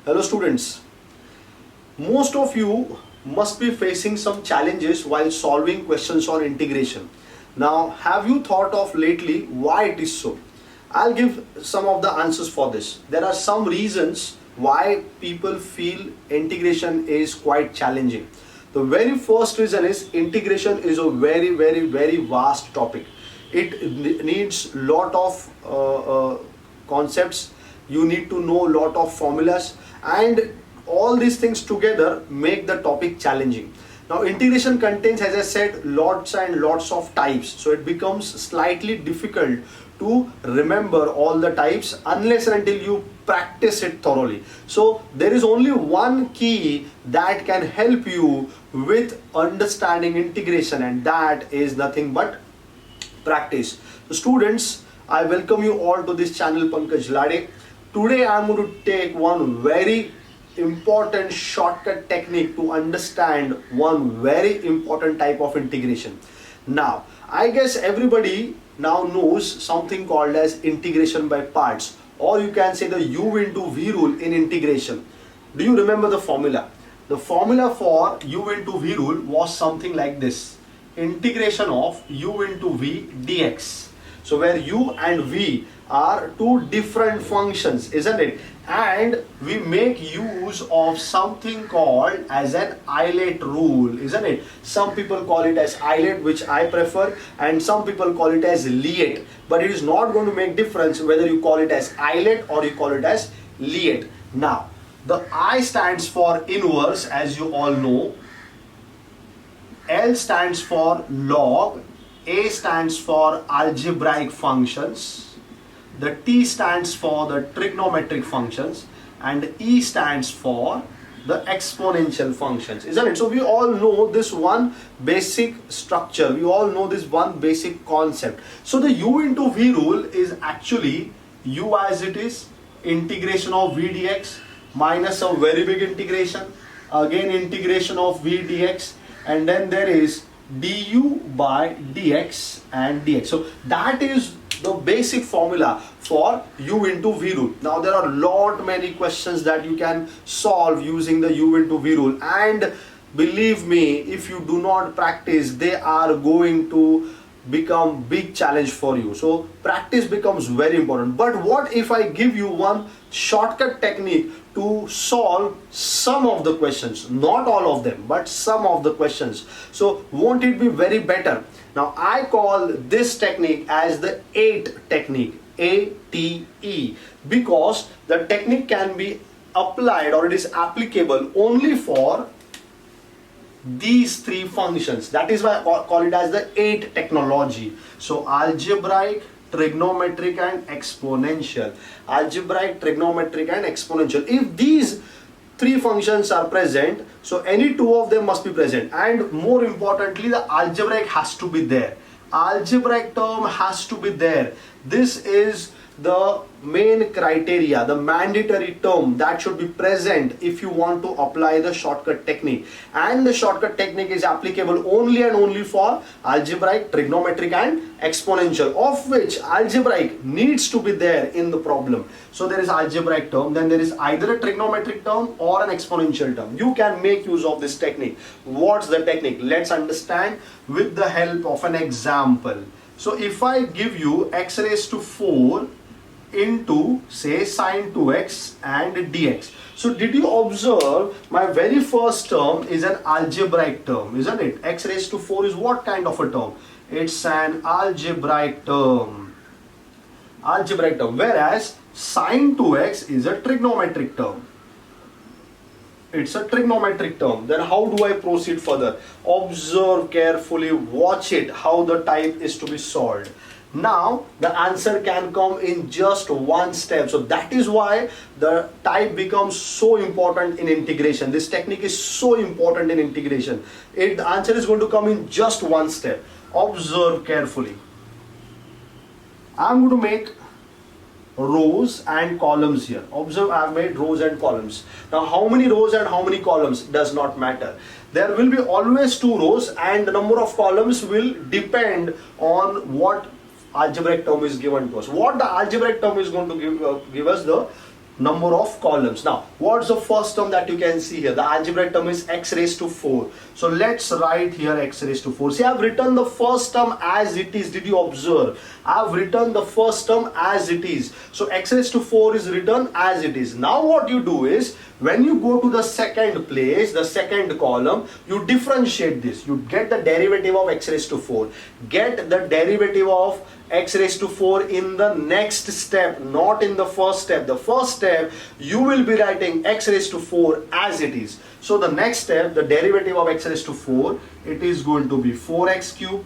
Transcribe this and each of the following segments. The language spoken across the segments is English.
Hello students, most of you must be facing some challenges while solving questions on integration. Now, have you thought of lately why it is so? I'll give some of the answers for this. There are some reasons why people feel integration is quite challenging. The very first reason is integration is a very vast topic. It needs lot of concepts. You need to know lot of formulas, and all these things together make the topic challenging. Now integration contains, as I said, lots and lots of types, so it becomes slightly difficult to remember all the types unless and until you practice it thoroughly. So there is only one key that can help you with understanding integration, and that is nothing but practice. So students, I welcome you all to this channel, Pankaj Lade. Today I am going to take one very important shortcut technique to understand one very important type of integration. Now, I guess everybody now knows something called as integration by parts, or you can say the U into V rule in integration. Do you remember the formula? The formula for U into V rule was something like this: integration of U into V dx. So where U and V are two different functions, isn't it? And we make use of something called as an eyelet rule, isn't it? Some people call it as eyelet, which I prefer, and some people call it as liet. But it is not going to make difference whether you call it as eyelet or you call it as liet. Now, the I stands for inverse, as you all know. L stands for log, A stands for algebraic functions, the T stands for the trigonometric functions, and E stands for the exponential functions, isn't it? So we all know this one basic structure, we all know this one basic concept. So the U into V rule is actually U as it is, integration of V dx minus a very big integration, again integration of V dx, and then there is du by dx and dx. So that is the basic formula for U into V rule. Now there are many questions that you can solve using the U into V rule, and believe me, if you do not practice, they are going to become big challenge for you. So practice becomes very important. But what if I give you one shortcut technique to solve some of the questions, not all of them, but some of the questions? So won't it be very better? Now I call this technique as the A.T.E technique, A.T.E, because the technique can be applied, or it is applicable only for these three functions. That is why I call it as the A.T.E technology. So algebraic, trigonometric and exponential. Algebraic, trigonometric and exponential. If these three functions are present, so any two of them must be present, and more importantly, the algebraic has to be there. Algebraic term has to be there. This is the main criteria, the mandatory term that should be present if you want to apply the shortcut technique. And the shortcut technique is applicable only and only for algebraic, trigonometric and exponential, of which algebraic needs to be there in the problem. So there is algebraic term, then there is either a trigonometric term or an exponential term. You can make use of this technique. What's the technique? Let's understand with the help of an example. So if I give you x raised to 4 into say sine 2x and dx. So did you observe my very first term is an algebraic term, isn't it? X raised to 4 is what kind of a term? It's an algebraic term. Algebraic term. Whereas sine 2x is a trigonometric term. It's a trigonometric term. Then how do I proceed further? Observe carefully, watch it, how the type is to be solved. Now the answer can come in just one step. So that is why the type becomes so important in integration. This technique is so important in integration. The answer is going to come in just one step. Observe carefully. I'm going to make rows and columns here. Observe, I have made rows and columns. Now how many rows and how many columns does not matter. There will be always two rows, and the number of columns will depend on what algebraic term is given to us. What the algebraic term is going to give us, the number of columns. Now, what's the first term that you can see here? The algebraic term is x raised to 4. So let's write here x raised to 4. See, I've written the first term as it is. Did you observe? I've written the first term as it is. So x raised to 4 is written as it is. Now what you do is, when you go to the second place, the second column, you differentiate this. You get the derivative of x raised to 4. Get the derivative of x raised to 4 in the next step, not in the first step. The first step, you will be writing x raised to 4 as it is. So the next step, the derivative of x raised to 4, it is going to be 4x cube.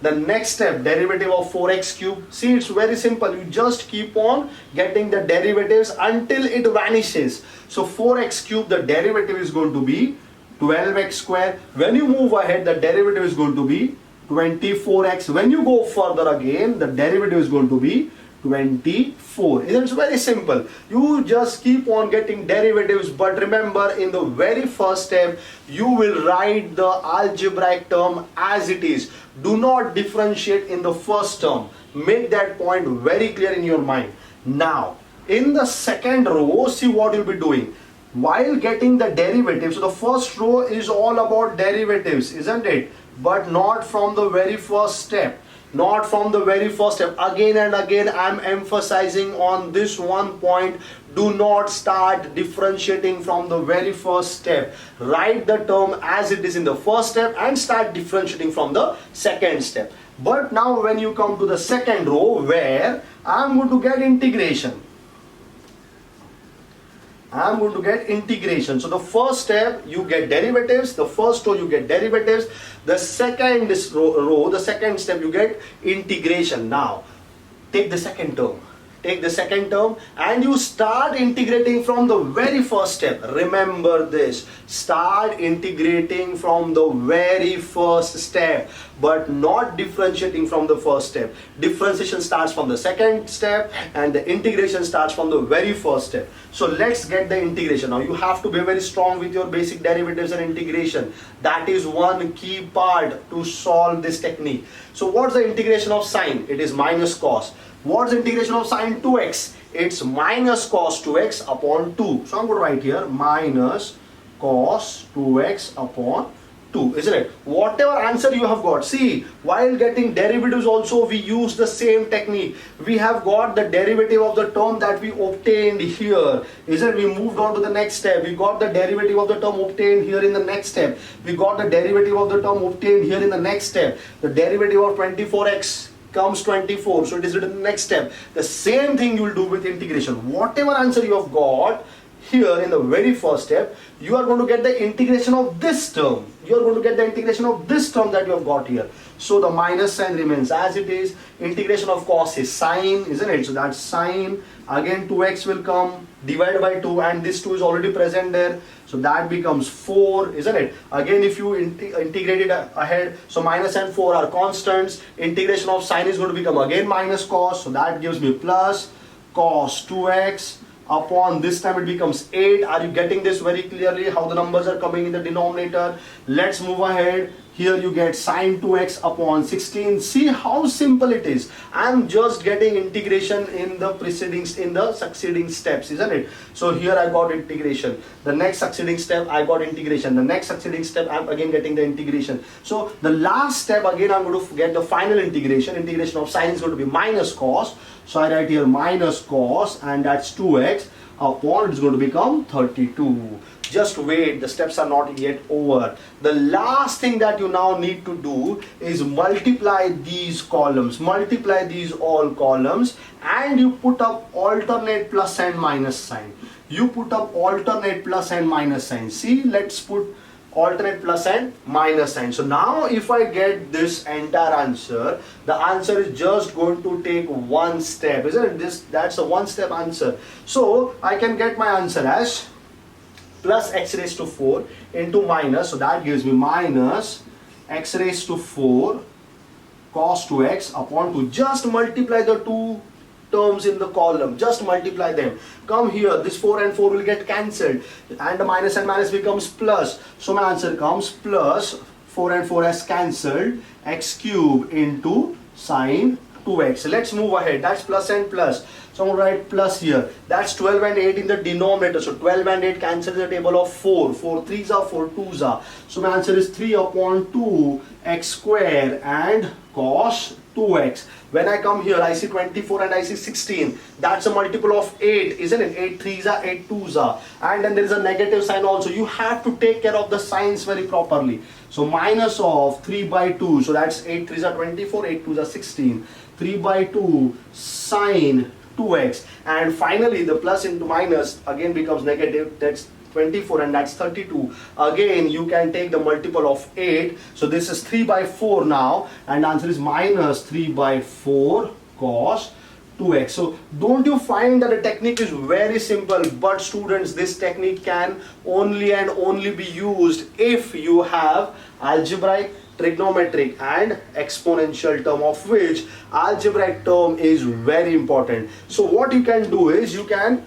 The next step, derivative of 4x cube. See, it's very simple. You just keep on getting the derivatives until it vanishes. So 4x cube, the derivative is going to be 12x square. When you move ahead, the derivative is going to be 24x. When you go further again, the derivative is going to be 24. It's very simple. You just keep on getting derivatives, but remember, in the very first step, you will write the algebraic term as it is. Do not differentiate in the first term. Make that point very clear in your mind. Now, in the second row, see what you'll be doing. While getting the derivatives, so the first row is all about derivatives, isn't it? But not from the very first step. Not from the very first step. Again and again, I'm emphasizing on this one point. Do not start differentiating from the very first step. Write the term as it is in the first step and start differentiating from the second step. But now when you come to the second row, where I'm going to get integration. I'm going to get integration. So the first step, you get derivatives. The first row, you get derivatives. The second row, the second step, you get integration. Now, take the second term. Take the second term and you start integrating from the very first step. Remember this. Start integrating from the very first step, but not differentiating from the first step. Differentiation starts from the second step and the integration starts from the very first step. So let's get the integration. Now you have to be very strong with your basic derivatives and integration. That is one key part to solve this technique. So what's the integration of sine? It is minus cos. What's the integration of sine 2x? It's minus cos 2x upon 2. So I'm going to write here minus cos 2x upon 2, isn't it? Whatever answer you have got, see, while getting derivatives also we use the same technique. We have got the derivative of the term that we obtained here, isn't it? We moved on to the next step. We got the derivative of the term obtained here in the next step. We got the derivative of the term obtained here in the next step. The derivative of 24x comes 24, so it is written in the next step. The same thing you will do with integration. Whatever answer you have got here in the very first step, you are going to get the integration of this term. You are going to get the integration of this term that you have got here. So the minus sign remains as it is. Integration of cos is sine, isn't it? So that's sine. Again 2x will come, divided by 2, and this 2 is already present there. So that becomes 4, isn't it? Again, if you integrate it ahead, so minus and 4 are constants. Integration of sine is going to become again minus cos. So that gives me plus cos 2x upon, this time it becomes 8. Are you getting this very clearly, how the numbers are coming in the denominator? Let's move ahead. Here you get sine 2x upon 16. See how simple it is. I'm just getting integration in the succeeding steps, isn't it? So here I got integration. The next succeeding step I got integration. The next succeeding step I'm again getting the integration. So the last step again I'm going to get the final integration. Integration of sine is going to be minus cos. So I write here minus cos, and that's 2x upon, it's going to become 32. Just wait, the steps are not yet over. The last thing that you now need to do is multiply these columns, multiply these all columns, and you put up alternate plus and minus sign. You put up alternate plus and minus sign. See, let's put alternate plus and minus sign. So now if I get this entire answer, the answer is just going to take one step, isn't it? That's a one step answer. So I can get my answer as plus x raised to 4 into minus, so that gives me minus x raised to 4 cos 2x upon 2. Just multiply the two terms in the column, just multiply them. Come here, this 4 and 4 will get cancelled, and the minus and minus becomes plus. So my answer comes plus 4 and 4 has cancelled, x cube into sine 2x. Let's move ahead. That's plus and plus. So I'm going to write plus here. That's 12 and 8 in the denominator. So 12 and 8 cancel the table of 4. 4 3s are, 4 2s are. So my answer is 3 upon 2 x square and cos 2x. When I come here, I see 24 and I see 16. That's a multiple of 8, isn't it? 8 3s are, 8 2s are. And then there is a negative sign also. You have to take care of the signs very properly. So minus of 3 by 2. So that's 8 3s are 24, 8 2s are 16. 3 by 2 sine 2x. And finally, the plus into minus again becomes negative. That's 24 and that's 32. Again, you can take the multiple of 8. So this is 3 by 4 now. And the answer is minus 3 by 4 cos 2x. So don't you find that the technique is very simple? But students, this technique can only and only be used if you have algebraic, trigonometric and exponential term, of which algebraic term is very important. So what you can do is you can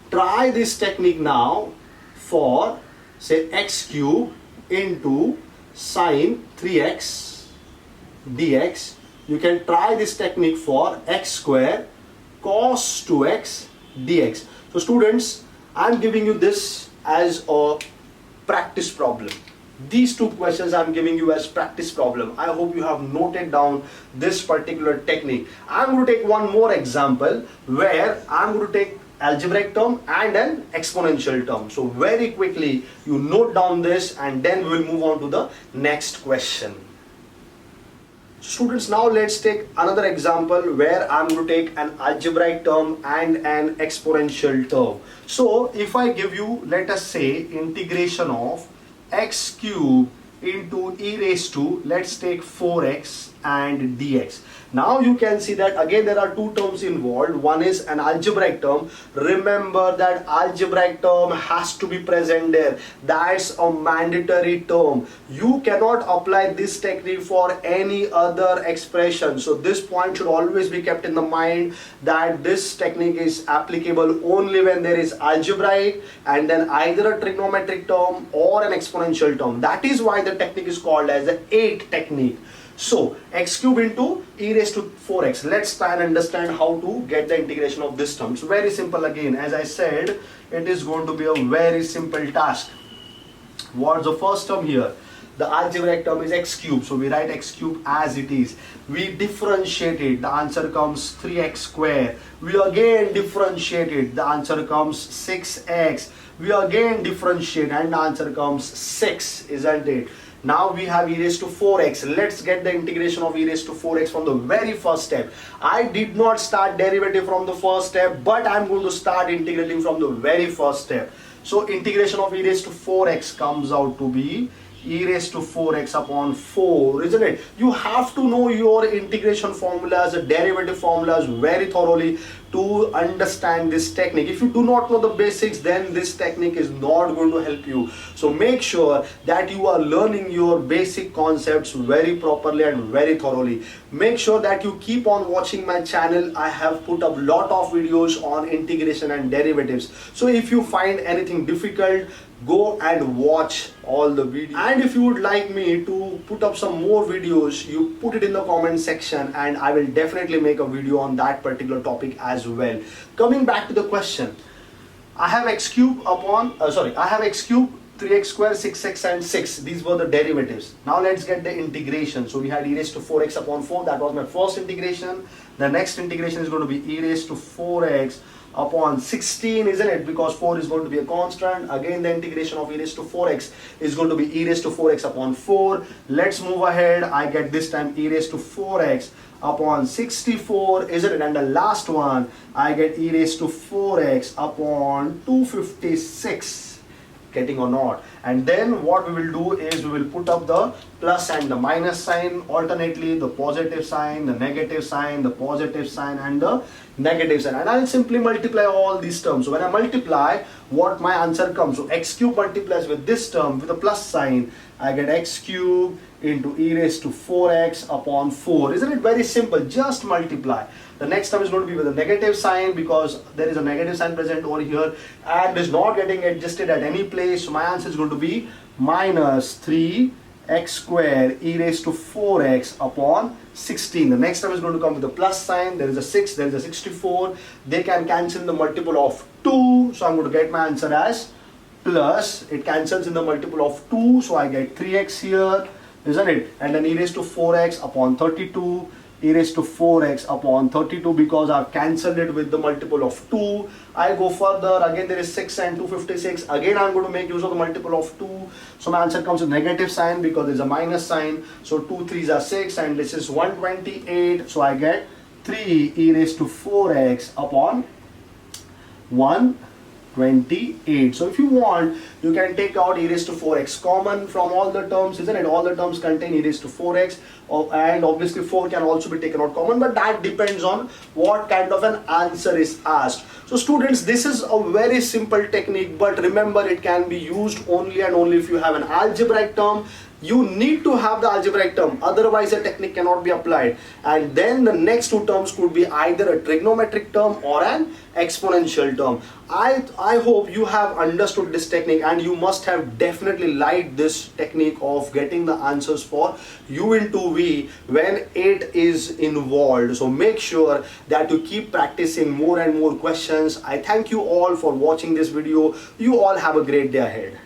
try this technique now for say x cube into sine 3x dx. You can try this technique for x square cos 2x dx. So students, I am giving you this as a practice problem. These two questions I am giving you as practice problem. I hope you have noted down this particular technique. I am going to take one more example where I am going to take algebraic term and an exponential term. So very quickly you note down this and then we will move on to the next question. Students, now let's take another example where I'm going to take an algebraic term and an exponential term. So if I give you, let us say, integration of x cube into e raised to, let's take 4x and dx. Now you can see that again there are two terms involved. One is an algebraic term. Remember that algebraic term has to be present there. That's a mandatory term. You cannot apply this technique for any other expression. So this point should always be kept in the mind, that this technique is applicable only when there is algebraic and then either a trigonometric term or an exponential term. That is why the technique is called as the A.T.E technique. So x cube into e raised to 4x. Let's try and understand how to get the integration of this term. So very simple again. As I said, it is going to be a very simple task. What's the first term here? The algebraic term is x cube. So we write x cube as it is. We differentiate it. The answer comes 3x square. We again differentiate it. The answer comes 6x. We again differentiate and the answer comes 6, isn't it? Now we have e raised to 4x. Let's get the integration of e raised to 4x from the very first step. I did not start derivative from the first step, but I'm going to start integrating from the very first step. So integration of e raised to 4x comes out to be e raised to 4x upon 4, isn't it? You have to know your integration formulas, derivative formulas very thoroughly to understand this technique. If you do not know the basics, then this technique is not going to help you. So make sure that you are learning your basic concepts very properly and very thoroughly. Make sure that you keep on watching my channel. I have put up a lot of videos on integration and derivatives. So if you find anything difficult, go and watch all the videos. And if you would like me to put up some more videos, you put it in the comment section and I will definitely make a video on that particular topic as well. Coming back to the question, I have x cube upon, I have x cube, 3x square, 6x and 6. These were the derivatives. Now let's get the integration. So we had e raised to 4x upon 4. That was my first integration. The next integration is going to be e raised to 4x upon 16, isn't it? Because 4 is going to be a constant. Again, the integration of e raised to 4x is going to be e raised to 4x upon 4. Let's move ahead. I get this time e raised to 4x upon 64, isn't it? And the last one, I get e raised to 4x upon 256. Getting or not? And then what we will do is we will put up the plus and the minus sign alternately, the positive sign, the negative sign, the positive sign and the negative sign, and I'll simply multiply all these terms. So when I multiply, what my answer comes, so x cube multiplies with this term with a plus sign, I get x cube into e raised to 4x upon 4. Isn't it very simple? Just multiply. The next term is going to be with a negative sign because there is a negative sign present over here and is not getting adjusted at any place. So my answer is going to be minus 3 x square e raised to 4x upon 16. The next term is going to come with a plus sign. There is a 6, there is a 64. They can cancel in the multiple of 2. So I'm going to get my answer as plus. It cancels in the multiple of 2. So I get 3x here, isn't it? And then e raised to 4x upon 32. E raised to 4x upon 32 because I've cancelled it with the multiple of 2. I go further, again there is 6 and 256. Again I'm going to make use of the multiple of 2. So my answer comes with negative sign because there's a minus sign. So 2 3s are 6 and this is 128. So I get 3 e raised to 4x upon 128. So if you want, you can take out e raised to 4x common from all the terms, isn't it? All the terms contain e raised to 4x, and obviously 4 can also be taken out common, but that depends on what kind of an answer is asked. So students, this is a very simple technique, but remember it can be used only and only if you have an algebraic term. You need to have the algebraic term, otherwise the technique cannot be applied. And then the next two terms could be either a trigonometric term or an exponential term. I hope you have understood this technique, and you must have definitely liked this technique of getting the answers for u into v when it is involved. So make sure that you keep practicing more and more questions. I thank you all for watching this video. You all have a great day ahead.